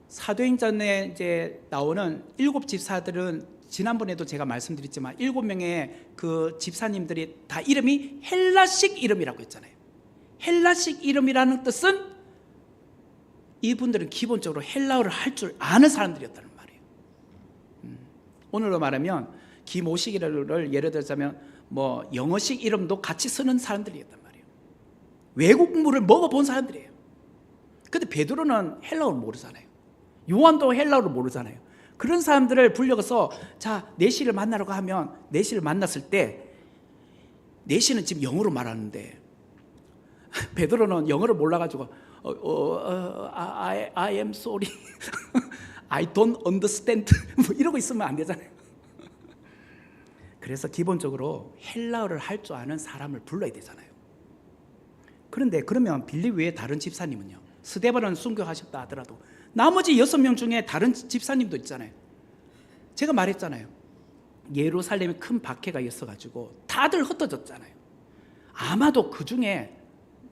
사도행전에 이제 나오는 일곱 집사들은 지난번에도 제가 말씀드렸지만 7명의 그 집사님들이 다 이름이 헬라식 이름이라고 했잖아요. 헬라식 이름이라는 뜻은 이분들은 기본적으로 헬라어를 할 줄 아는 사람들이었다는 말이에요. 오늘로 말하면 김오식이를 예를 들자면 뭐 영어식 이름도 같이 쓰는 사람들이었단 말이에요. 외국물을 먹어본 사람들이에요. 근데 베드로는 헬라어를 모르잖아요. 요한도 헬라어를 모르잖아요. 그런 사람들을 불러서 자, 내시를 만나라고 하면 내시를 만났을 때 내시는 지금 영어로 말하는데 베드로는 영어를 몰라가지고 I am sorry, I don't understand 뭐 이러고 있으면 안 되잖아요. 그래서 기본적으로 헬라어를 할 줄 아는 사람을 불러야 되잖아요. 그런데 그러면 빌립 외에 다른 집사님은요? 스데반은 순교하셨다 하더라도 나머지 6명 중에 다른 집사님도 있잖아요. 제가 말했잖아요. 예루살렘에 큰 박해가 있어가지고 다들 흩어졌잖아요. 아마도 그 중에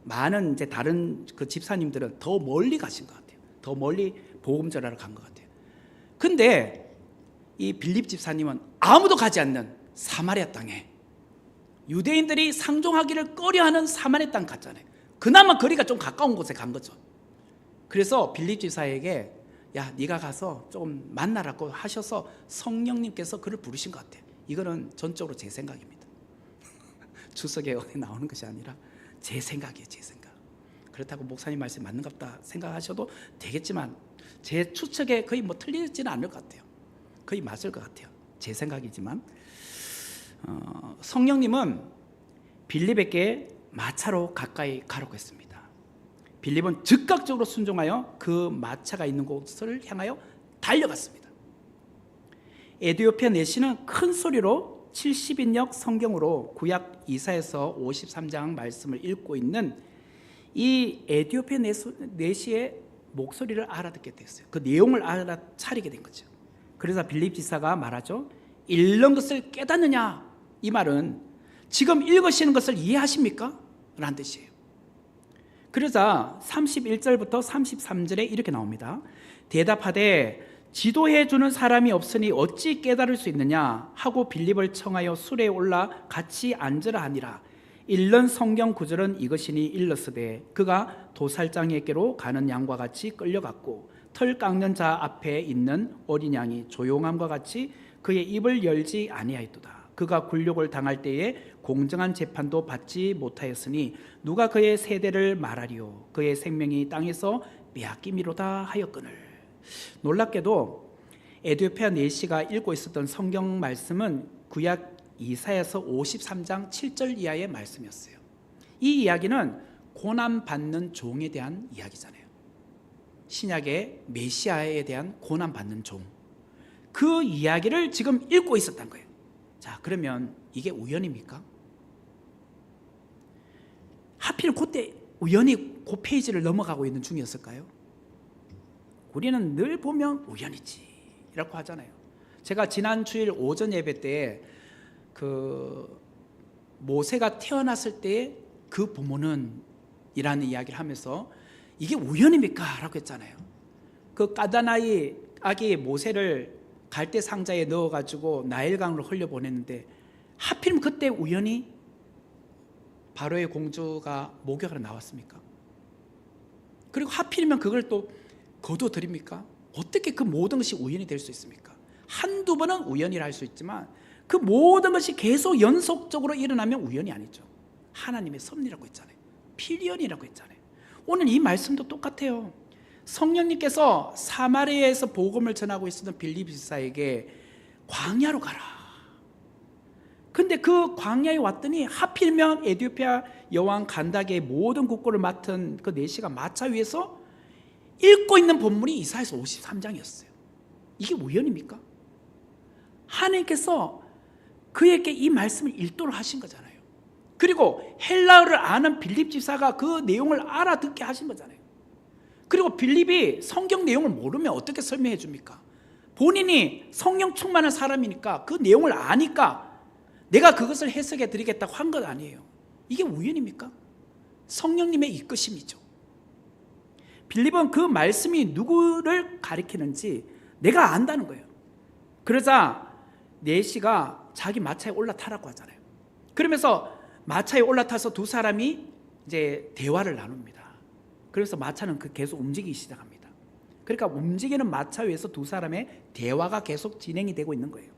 많은 이제 다른 그 집사님들은 더 멀리 가신 것 같아요. 더 멀리 복음 전하러 간 것 같아요. 근데 이 빌립 집사님은 아무도 가지 않는 사마리아 땅에, 유대인들이 상종하기를 꺼려하는 사마리아 땅 갔잖아요. 그나마 거리가 좀 가까운 곳에 간 거죠. 그래서 빌립 집사에게 야, 네가 가서 좀 만나라고 하셔서 성령님께서 그를 부르신 것 같아요. 이거는 전적으로 제 생각입니다. 주석에 어디 나오는 것이 아니라 제 생각이에요. 제 생각. 그렇다고 목사님 말씀 맞는 것 같다 생각하셔도 되겠지만 제 추측에 거의 뭐 틀리지는 않을 것 같아요. 거의 맞을 것 같아요. 제 생각이지만 성령님은 빌립에게 마차로 가까이 가라고 했습니다. 빌립은 즉각적으로 순종하여 그 마차가 있는 곳을 향하여 달려갔습니다. 에디오피아 내시는 큰 소리로 70인역 성경으로 구약 이사야서 53장 말씀을 읽고 있는 이 에디오피아 내시의 목소리를 알아듣게 됐어요. 그 내용을 알아차리게 된 거죠. 그래서 빌립 지사가 말하죠. 읽는 것을 깨닫느냐? 이 말은 지금 읽으시는 것을 이해하십니까? 라는 뜻이에요. 그러자 31절부터 33절에 이렇게 나옵니다. 대답하되 지도해 주는 사람이 없으니 어찌 깨달을 수 있느냐 하고 빌립을 청하여 수레에 올라 같이 앉으라 하니라. 읽는 성경 구절은 이것이니 일렀으되 그가 도살장에게로 가는 양과 같이 끌려갔고 털 깎는 자 앞에 있는 어린 양이 조용함과 같이 그의 입을 열지 아니하였도다. 그가 굴욕을 당할 때에 공정한 재판도 받지 못하였으니 누가 그의 세대를 말하리요. 그의 생명이 땅에서 빼앗김이로다 하였거늘. 놀랍게도 에디오피아 내시가 읽고 있었던 성경 말씀은 구약 이사야서 53장 7절 이하의 말씀이었어요. 이 이야기는 고난받는 종에 대한 이야기잖아요. 신약의 메시아에 대한 고난받는 종, 그 이야기를 지금 읽고 있었던 거예요. 자, 그러면 이게 우연입니까? 하필 그때 우연히 그 페이지를 넘어가고 있는 중이었을까요? 우리는 늘 보면 우연이지 라고 하잖아요. 제가 지난 주일 오전 예배 때 그 모세가 태어났을 때 그 부모는 이라는 이야기를 하면서 이게 우연입니까? 라고 했잖아요. 그 까다나이 아기 모세를 갈대 상자에 넣어가지고 나일강으로 흘려보냈는데 하필이면 그때 우연히 바로의 공주가 목욕하러 나왔습니까? 그리고 하필이면 그걸 또 거둬들입니까? 어떻게 그 모든 것이 우연이 될 수 있습니까? 한두 번은 우연이라 할 수 있지만 그 모든 것이 계속 연속적으로 일어나면 우연이 아니죠. 하나님의 섭리라고 했잖아요. 필연이라고 했잖아요. 오늘 이 말씀도 똑같아요. 성령님께서 사마리아에서 복음을 전하고 있었던 빌립 지사에게 광야로 가라. 근데 그 광야에 왔더니 하필이면 에디오피아 여왕 간다게의 모든 국고를 맡은 그 내시가 마차 위에서 읽고 있는 본문이 이사야서 53장이었어요. 이게 우연입니까? 하나님께서 그에게 이 말씀을 읽도록 하신 거잖아요. 그리고 헬라어를 아는 빌립 집사가 그 내용을 알아듣게 하신 거잖아요. 그리고 빌립이 성경 내용을 모르면 어떻게 설명해 줍니까? 본인이 성령 충만한 사람이니까 그 내용을 아니까 내가 그것을 해석해 드리겠다고 한 것 아니에요. 이게 우연입니까? 성령님의 이끄심이죠. 빌립은 그 말씀이 누구를 가리키는지 내가 안다는 거예요. 그러자 내시가 자기 마차에 올라타라고 하잖아요. 그러면서 마차에 올라타서 두 사람이 이제 대화를 나눕니다. 그래서 마차는 계속 움직이기 시작합니다. 그러니까 움직이는 마차 위에서 두 사람의 대화가 계속 진행이 되고 있는 거예요.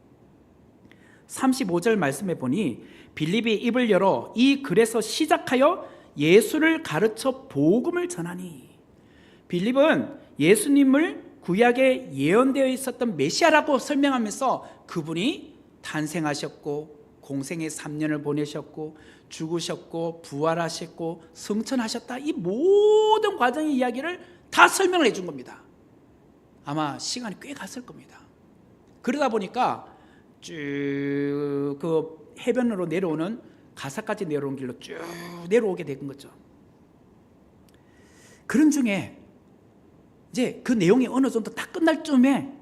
35절 말씀에 보니 빌립이 입을 열어 이 글에서 시작하여 예수를 가르쳐 복음을 전하니. 빌립은 예수님을 구약에 예언되어 있었던 메시아라고 설명하면서 그분이 탄생하셨고 공생의 3년을 보내셨고 죽으셨고 부활하셨고 승천하셨다, 이 모든 과정의 이야기를 다 설명을 해준 겁니다. 아마 시간이 꽤 갔을 겁니다. 그러다 보니까 쭉 그 해변으로 내려오는, 가사까지 내려온 길로 쭉 내려오게 된 거죠. 그런 중에 이제 그 내용이 어느 정도 다 끝날 쯤에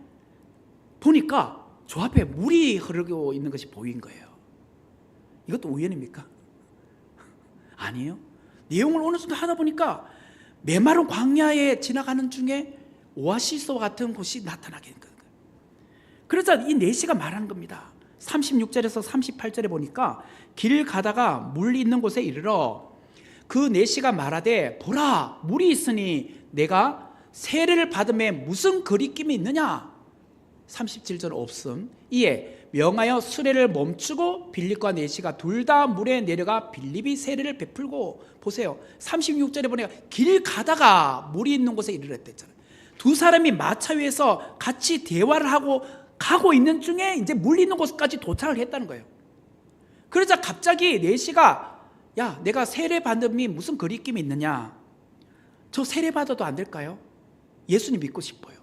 보니까 저 앞에 물이 흐르고 있는 것이 보인 거예요. 이것도 우연입니까? 아니에요. 내용을 어느 정도 하다 보니까 메마른 광야에 지나가는 중에 오아시스와 같은 곳이 나타나게 된 거예요. 그러자 이 내시가 말하는 겁니다. 36절에서 38절에 보니까 길 가다가 물 있는 곳에 이르러 그 내시가 말하되 보라, 물이 있으니 내가 세례를 받음에 무슨 거리낌이 있느냐. 37절 없음. 이에 명하여 수레를 멈추고 빌립과 내시가 둘 다 물에 내려가 빌립이 세례를 베풀고. 보세요, 36절에 보니까 길 가다가 물이 있는 곳에 이르렀댔잖아요. 두 사람이 마차 위에서 같이 대화를 하고 가고 있는 중에 이제 물 있는 곳까지 도착을 했다는 거예요. 그러자 갑자기 내시가 야, 내가 세례 받음이 무슨 거리낌이 있느냐. 저 세례 받아도 안 될까요? 예수님 믿고 싶어요.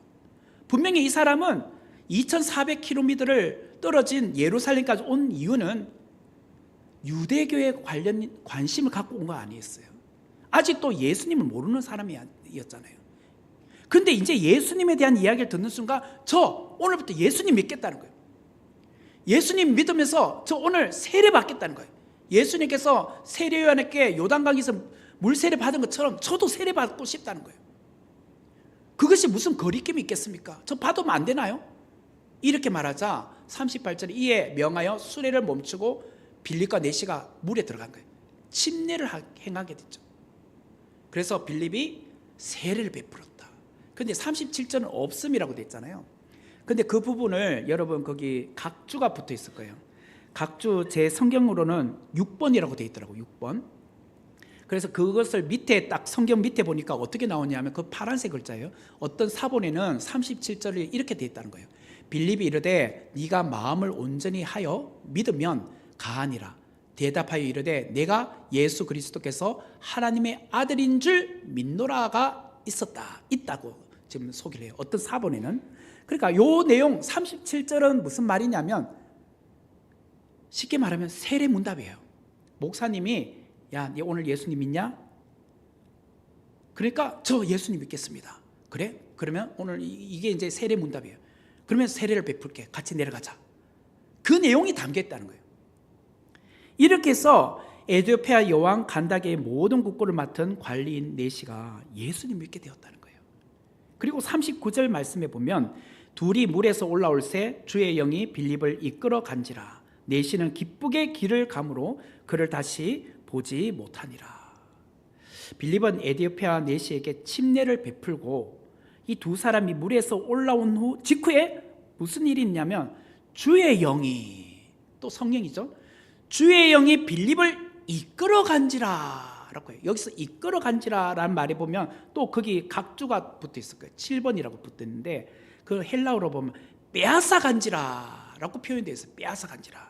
분명히 이 사람은 2400km를 떨어진 예루살렘까지 온 이유는 유대교에 관련 관심을 갖고 온 거 아니었어요. 아직도 예수님을 모르는 사람이었잖아요. 근데 이제 예수님에 대한 이야기를 듣는 순간 저 오늘부터 예수님 믿겠다는 거예요. 예수님 믿으면서 저 오늘 세례 받겠다는 거예요. 예수님께서 세례 요한에게 요단강에서 물 세례 받은 것처럼 저도 세례 받고 싶다는 거예요. 그것이 무슨 거리낌이 있겠습니까? 저 받으면 안 되나요? 이렇게 말하자 38절에 이에 명하여 수레를 멈추고 빌립과 내시가 물에 들어간 거예요. 침례를 행하게 됐죠. 그래서 빌립이 세례를 베풀었다. 근데 37절은 없음이라고 돼 있잖아요. 근데 그 부분을 여러분 거기 각주가 붙어 있을 거예요. 각주 제 성경으로는 6번이라고 돼 있더라고요. 6번. 그래서 그것을 밑에 딱 성경 밑에 보니까 어떻게 나오냐면 그 파란색 글자예요. 어떤 사본에는 37절이 이렇게 돼 있다는 거예요. 빌립이 이르되 네가 마음을 온전히 하여 믿으면 가하니라. 대답하여 이르되 내가 예수 그리스도께서 하나님의 아들인 줄 믿노라가 있다고 지금 소개를 해요. 어떤 사본에는. 그러니까 요 내용 37절은 무슨 말이냐면 쉽게 말하면 세례 문답이에요. 목사님이 야, 네 오늘 예수님 믿냐? 그러니까 저 예수님 믿겠습니다. 그래? 그러면 오늘 이게 이제 세례 문답이에요. 그러면 세례를 베풀게. 같이 내려가자. 그 내용이 담겨 있다는 거예요. 이렇게 해서 에디오피아 여왕 간다게의 모든 국고를 맡은 관리인 내시가 예수님 믿게 되었다는 거예요. 그리고 39절 말씀에 보면 둘이 물에서 올라올새 주의 영이 빌립을 이끌어 간지라. 내시는 기쁘게 길을 가므로 그를 다시 보지 못하니라. 빌립은 에디오피아 내시에게 침례를 베풀고 이 두 사람이 물에서 올라온 후 직후에 무슨 일이 있냐면 주의 영이, 또 성령이죠, 주의 영이 빌립을 이끌어 간지라 라고 해요. 여기서 이끌어 간지라 라는 말에 보면 또 거기 각주가 붙어 있을 거예요. 7번이라고 붙어 있는데 그 헬라어로 보면 빼앗아 간지라 라고 표현되어 있어요. 빼앗아 간지라.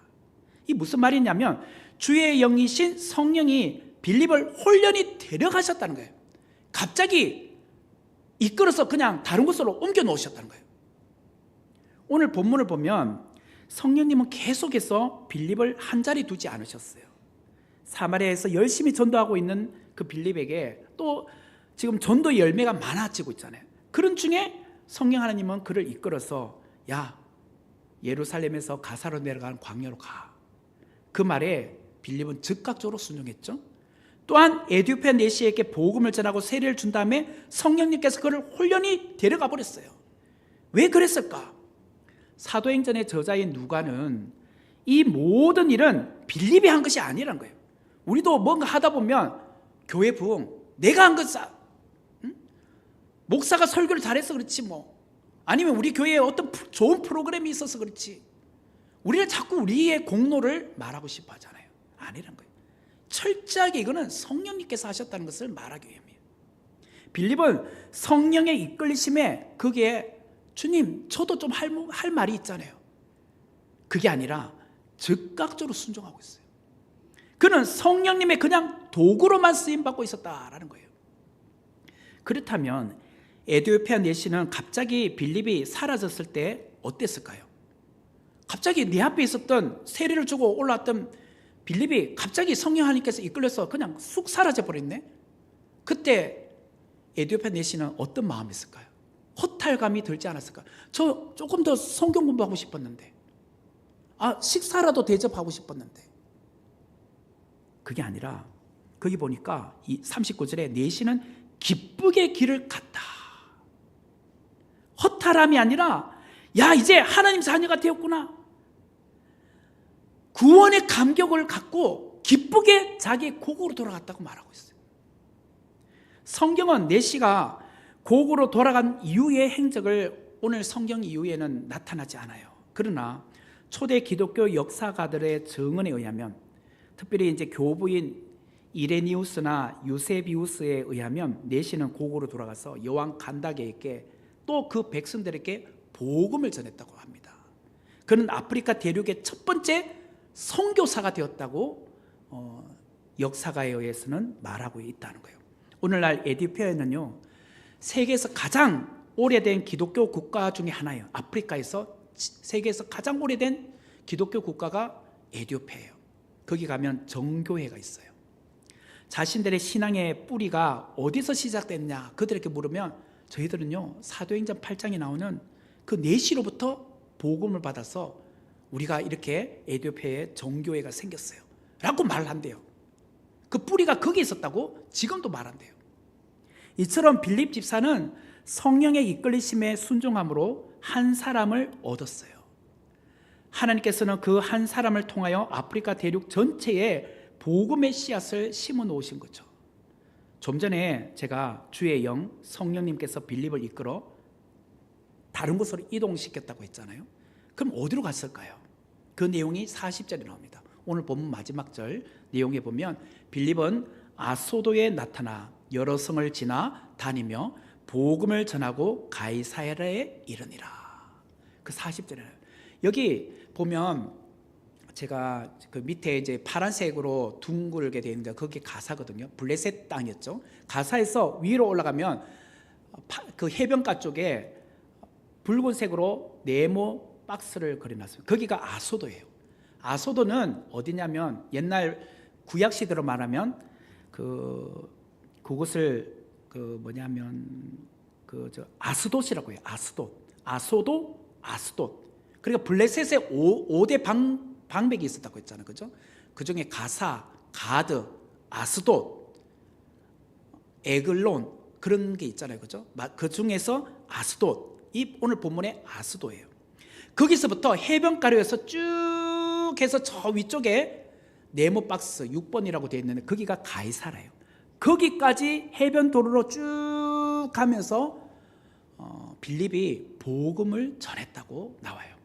이 무슨 말이냐면 주의 영이신 성령이 빌립을 홀연히 데려가셨다는 거예요. 갑자기 이끌어서 그냥 다른 곳으로 옮겨 놓으셨다는 거예요. 오늘 본문을 보면 성령님은 계속해서 빌립을 한 자리 두지 않으셨어요. 사마리아에서 열심히 전도하고 있는 그 빌립에게 또 지금 전도의 열매가 많아지고 있잖아요. 그런 중에 성령 하나님은 그를 이끌어서 야, 예루살렘에서 가사로 내려가는 광야로 가. 그 말에 빌립은 즉각적으로 순종했죠. 또한 에디오피아 내시에게 복음을 전하고 세례를 준 다음에 성령님께서 그를 홀연히 데려가 버렸어요. 왜 그랬을까? 사도행전의 저자인 누가는 이 모든 일은 빌립이 한 것이 아니라는 거예요. 우리도 뭔가 하다 보면 교회 부흥 내가 한 것이야. 응? 목사가 설교를 잘해서 그렇지 뭐, 아니면 우리 교회에 어떤 좋은 프로그램이 있어서 그렇지, 우리는 자꾸 우리의 공로를 말하고 싶어 하잖아요. 아니란 거예요. 철저하게 이거는 성령님께서 하셨다는 것을 말하기 위함이에요. 빌립은 성령의 이끌리심에 거기에 주님 저도 좀 할 말이 있잖아요. 그게 아니라 즉각적으로 순종하고 있어요. 그는 성령님의 그냥 도구로만 쓰임받고 있었다라는 거예요. 그렇다면 에디오피아 내시는 갑자기 빌립이 사라졌을 때 어땠을까요? 갑자기 내 앞에 있었던 세례를 주고 올라왔던 빌립이 갑자기 성령 하나님께서 이끌려서 그냥 쑥 사라져 버렸네. 그때 에디오피아 내시는 어떤 마음이었을까요? 허탈감이 들지 않았을까요? 저 조금 더 성경 공부하고 싶었는데, 식사라도 대접하고 싶었는데. 그게 아니라 거기 보니까 이 39절에 내시는 기쁘게 길을 갔다. 허탈함이 아니라 야 이제 하나님 자녀가 되었구나. 구원의 감격을 갖고 기쁘게 자기 고국으로 돌아갔다고 말하고 있어요. 성경은 내시가 고국으로 돌아간 이후의 행적을 오늘 성경 이후에는 나타나지 않아요. 그러나 초대 기독교 역사가들의 증언에 의하면, 특별히 이제 교부인 이레니우스나 유세비우스에 의하면 내시는 고국으로 돌아가서 여왕 간다게에게 또 그 백성들에게 복음을 전했다고 합니다. 그는 아프리카 대륙의 첫 번째 선교사가 되었다고 역사가에 의해서는 말하고 있다는 거예요. 오늘날 에디오피아에는요, 세계에서 가장 오래된 기독교 국가 중에 하나예요. 아프리카에서 세계에서 가장 오래된 기독교 국가가 에디오피아예요. 거기 가면 정교회가 있어요. 자신들의 신앙의 뿌리가 어디서 시작됐냐 그들에게 물으면 저희들은요, 사도행전 8장에 나오는 그 내시로부터 복음을 받아서 우리가 이렇게 에디오피아에 정교회가 생겼어요 라고 말한대요. 그 뿌리가 거기 있었다고 지금도 말한대요. 이처럼 빌립 집사는 성령의 이끌리심에 순종함으로 한 사람을 얻었어요. 하나님께서는 그 한 사람을 통하여 아프리카 대륙 전체에 복음의 씨앗을 심어 놓으신 거죠. 좀 전에 제가 주의 영 성령님께서 빌립을 이끌어 다른 곳으로 이동시켰다고 했잖아요. 그럼 어디로 갔을까요? 그 내용이 40절에 나옵니다. 오늘 본문 마지막 절 내용에 보면 빌립은 아소도에 나타나 여러 성을 지나 다니며 복음을 전하고 가이사랴에 이르니라. 그 40절에 여기 보면 제가 그 밑에 이제 파란색으로 둥글게 되어 있는데 그게 가사거든요. 블레셋 땅이었죠. 가사에서 위로 올라가면 그 해변가 쪽에 붉은색으로 네모 박스를 그려놨어요. 거기가 아소도예요. 아소도는 어디냐면 옛날 구약 시대로 말하면 그곳을 아스돗이라고 해요. 아스돗. 그러니까 블레셋에 5대 방백이 있었다고 했잖아요. 그죠? 그 중에 가사, 가드, 아스돗, 에글론 그런 게 있잖아요. 그죠? 그 중에서 아스돗, 이 오늘 본문의 아스도예요. 거기서부터 해변가로에서 쭉 해서 저 위쪽에 네모박스 6번이라고 되어 있는데 거기가 가이사라예요. 거기까지 해변 도로로 쭉 가면서 빌립이 복음을 전했다고 나와요.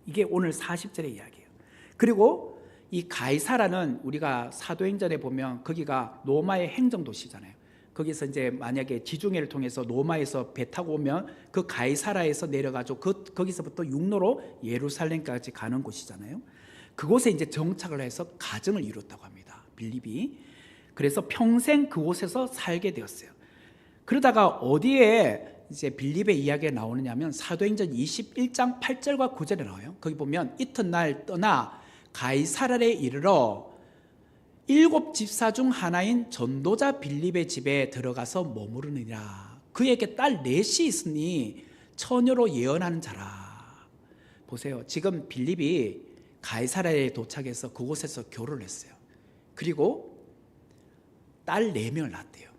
이게 오늘 40절의 이야기예요. 그리고 이 가이사라는 우리가 사도행전에 보면 거기가 로마의 행정도시잖아요. 거기서 이제 만약에 지중해를 통해서 로마에서 배 타고 오면 그 가이사라에서 내려가지고 거기서부터 육로로 예루살렘까지 가는 곳이잖아요. 그곳에 이제 정착을 해서 가정을 이뤘다고 합니다. 빌립이. 그래서 평생 그곳에서 살게 되었어요. 그러다가 어디에 이제 빌립의 이야기가 나오느냐면 사도행전 21장 8절과 9절에 나와요. 거기 보면 이튿날 떠나 가이사랴에 이르러 7 집사 중 하나인 전도자 빌립의 집에 들어가서 머무르니라. 그에게 딸 넷이 있으니 처녀로 예언하는 자라. 보세요. 지금 빌립이 가이사랴에 도착해서 그곳에서 결혼을 했어요. 그리고 딸 4명을 낳았대요.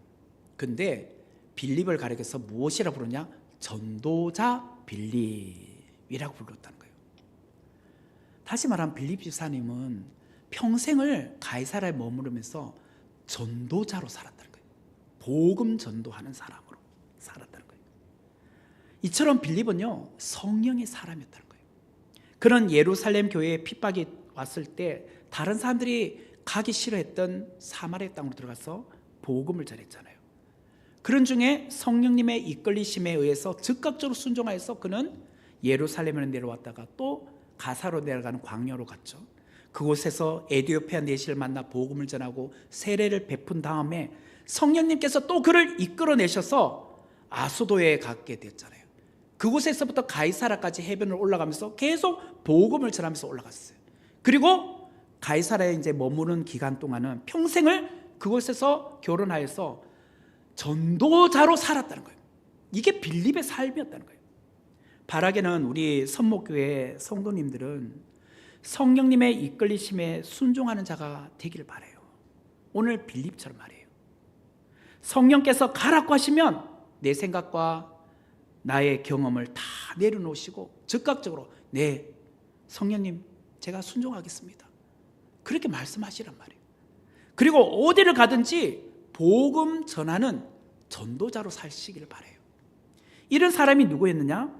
근데 빌립을 가리켜서 무엇이라 부르냐? 전도자 빌립이라고 불렀다는 거예요. 다시 말하면 빌립 집사님은 평생을 가이사랴에 머무르면서 전도자로 살았다는 거예요. 복음 전도하는 사람으로 살았다는 거예요. 이처럼 빌립은요, 성령의 사람이었다는 거예요. 그런 예루살렘 교회에 핍박이 왔을 때 다른 사람들이 가기 싫어했던 사마리아 땅으로 들어가서 복음을 전했잖아요. 그런 중에 성령님의 이끌리심에 의해서 즉각적으로 순종하여서 그는 예루살렘으로 내려왔다가 또 가사로 내려가는 광야로 갔죠. 그곳에서 에디오피아 내시를 만나 복음을 전하고 세례를 베푼 다음에 성령님께서 또 그를 이끌어내셔서 아소도에 가게 됐잖아요. 그곳에서부터 가이사라까지 해변을 올라가면서 계속 복음을 전하면서 올라갔어요. 그리고 가이사라에 이제 머무는 기간 동안은 평생을 그곳에서 결혼하여서 전도자로 살았다는 거예요. 이게 빌립의 삶이었다는 거예요. 바라게는 우리 선목교회 성도님들은 성령님의 이끌리심에 순종하는 자가 되기를 바라요. 오늘 빌립처럼 말이에요. 성령께서 가라고 하시면 내 생각과 나의 경험을 다 내려놓으시고 즉각적으로 네, 성령님 제가 순종하겠습니다. 그렇게 말씀하시란 말이에요. 그리고 어디를 가든지 복음 전하는 전도자로 사시기를 바라요. 이런 사람이 누구였느냐?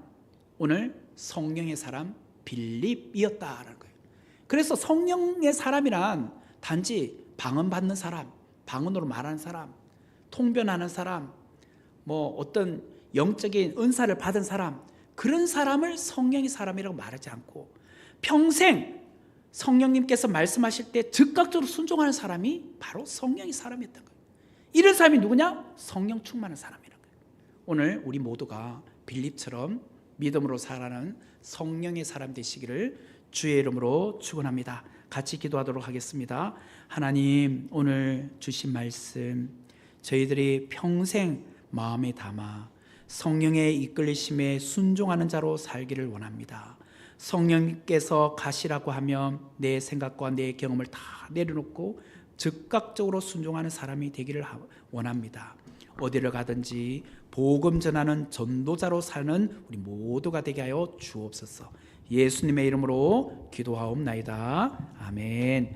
오늘 성령의 사람 빌립이었다라는 거예요. 그래서 성령의 사람이란 단지 방언받는 사람, 방언으로 말하는 사람, 통변하는 사람, 뭐 어떤 영적인 은사를 받은 사람, 그런 사람을 성령의 사람이라고 말하지 않고 평생 성령님께서 말씀하실 때 즉각적으로 순종하는 사람이 바로 성령의 사람이었던 거예요. 이런 사람이 누구냐? 성령 충만한 사람이라는 거예요. 오늘 우리 모두가 빌립처럼 믿음으로 살아가는 성령의 사람 되시기를 주의 이름으로 축원합니다. 같이 기도하도록 하겠습니다. 하나님, 오늘 주신 말씀 저희들이 평생 마음에 담아 성령의 이끌리심에 순종하는 자로 살기를 원합니다. 성령님께서 가시라고 하면 내 생각과 내 경험을 다 내려놓고 즉각적으로 순종하는 사람이 되기를 원합니다. 어디를 가든지 복음 전하는 전도자로 사는 우리 모두가 되게 하여 주옵소서. 예수님의 이름으로 기도하옵나이다. 아멘.